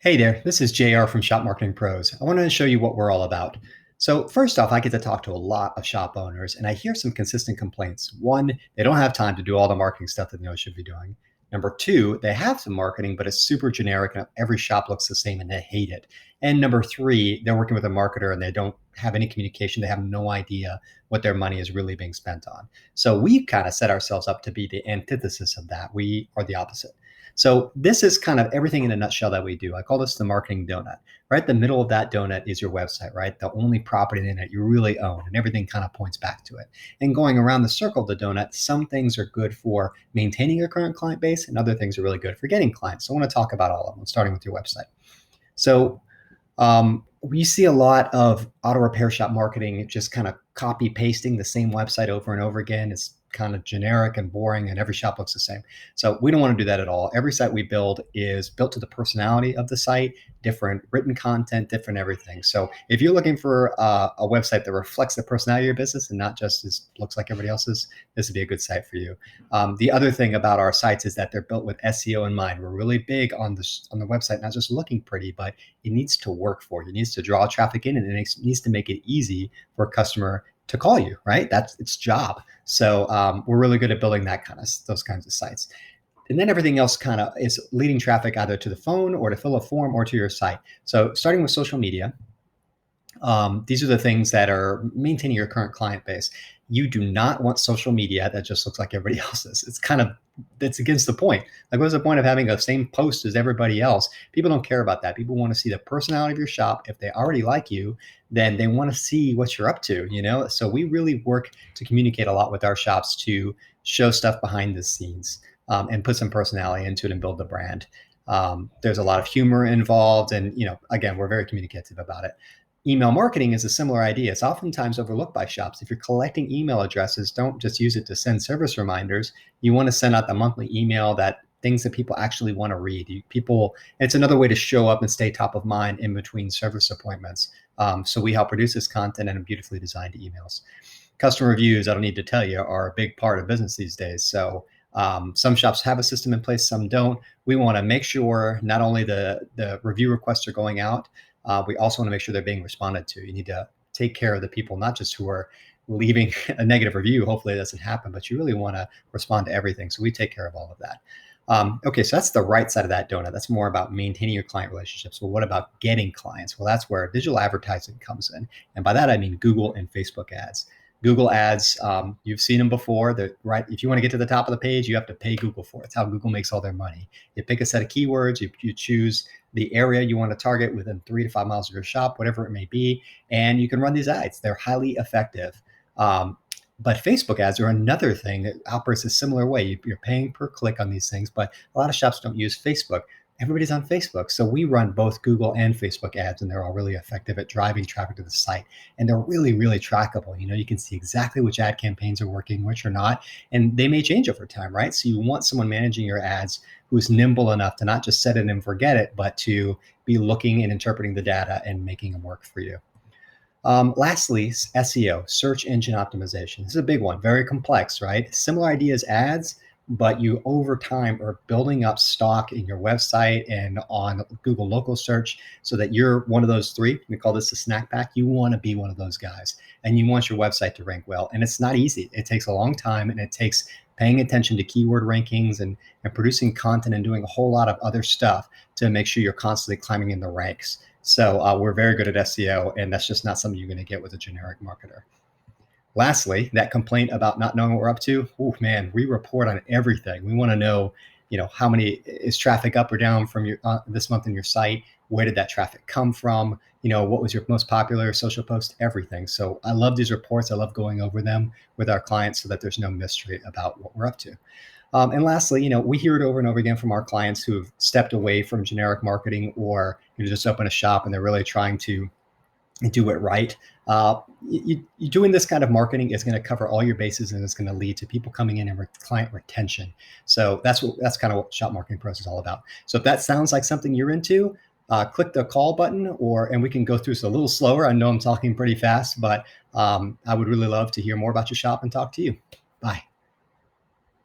Hey there, this is JR from Shop Marketing Pros. I wanted to show you what we're all about. So, first off, I get to talk to a lot of shop owners, and I hear some consistent complaints. One, they don't have time to do all the marketing stuff that they know they should be doing. Number two, they have some marketing, but it's super generic, and every shop looks the same, and they hate it. And number three, they're working with a marketer, and they don't have any communication. They have no idea what their money is really being spent on. So, we've kind of set ourselves up to be the antithesis of that. We are the opposite. So this is kind of everything in a nutshell that we do. I call this the marketing donut. Right in the middle of that donut is your website, right? The only property in it you really own, and everything kind of points back to it. And going around the circle of the donut, some things are good for maintaining your current client base, and other things are really good for getting clients. So I want to talk about all of them, starting with your website. So we see a lot of auto repair shop marketing just kind of copy pasting the same website over and over again. It's kind of generic and boring, and every shop looks the same. So we don't want to do that at all. Every site we build is built to the personality of the site, different written content, different everything. So if you're looking for a website that reflects the personality of your business and not just looks like everybody else's, this would be a good site for you. The other thing about our sites is that they're built with SEO in mind. We're really big on the website, not just looking pretty, but it needs to work for you. It needs to draw traffic in, and it needs to make it easy for a customer to call you, right? That's its job. So we're really good at building those kinds of sites. And then everything else kind of is leading traffic either to the phone or to fill a form or to your site. So starting with social media, these are the things that are maintaining your current client base. You do not want social media that just looks like everybody else's. That's against the point. Like, what's the point of having the same post as everybody else? People don't care about that. People want to see the personality of your shop. If they already like you, then they want to see what you're up to, So we really work to communicate a lot with our shops to show stuff behind the scenes, and put some personality into it and build the brand. There's a lot of humor involved, and again, we're very communicative about it. Email marketing is a similar idea. It's oftentimes overlooked by shops. If you're collecting email addresses, don't just use it to send service reminders. You want to send out the monthly email that things that people actually want to read. It's another way to show up and stay top of mind in between service appointments. So we help produce this content and beautifully designed emails. Customer reviews, I don't need to tell you, are a big part of business these days. So some shops have a system in place, some don't. We want to make sure not only the review requests are going out, we also want to make sure they're being responded to. You need to take care of the people, not just who are leaving a negative review. Hopefully it doesn't happen, but you really want to respond to everything. So we take care of all of that. Okay, so that's the right side of that donut. That's more about maintaining your client relationships. Well, what about getting clients? Well, that's where digital advertising comes in. And by that, I mean Google and Facebook ads. Google ads, you've seen them before. Right. If you want to get to the top of the page, you have to pay Google for it. It's how Google makes all their money. You pick a set of keywords, you choose the area you want to target within 3 to 5 miles of your shop, whatever it may be, and you can run these ads. They're highly effective. But Facebook ads are another thing that operates a similar way. You're paying per click on these things, but a lot of shops don't use Facebook. Everybody's on Facebook. So we run both Google and Facebook ads, and they're all really effective at driving traffic to the site. And they're really, really trackable. You can see exactly which ad campaigns are working, which are not, and they may change over time, right? So you want someone managing your ads who's nimble enough to not just set it and forget it, but to be looking and interpreting the data and making them work for you. Lastly, SEO, search engine optimization. This is a big one, very complex, right? Similar idea as ads, but you over time are building up stock in your website and on Google local search so that you're one of those three. We call this a snack pack. You want to be one of those guys, and you want your website to rank well. And it's not easy. It takes a long time, and it takes paying attention to keyword rankings and producing content and doing a whole lot of other stuff to make sure you're constantly climbing in the ranks. So we're very good at SEO, and that's just not something you're going to get with a generic marketer. Lastly, that complaint about not knowing what we're up to. Oh man, we report on everything. We want to know, how many is traffic up or down from your this month on your site? Where did that traffic come from? What was your most popular social post? Everything. So I love these reports. I love going over them with our clients so that there's no mystery about what we're up to. And lastly, we hear it over and over again from our clients who've stepped away from generic marketing or just open a shop and they're really trying to do it right. You doing this kind of marketing is going to cover all your bases, and it's going to lead to people coming in and client retention. So that's kind of what Shop Marketing Pros is all about. So if that sounds like something you're into, click the call button, and we can go through this a little slower. I know I'm talking pretty fast, but I would really love to hear more about your shop and talk to you. Bye.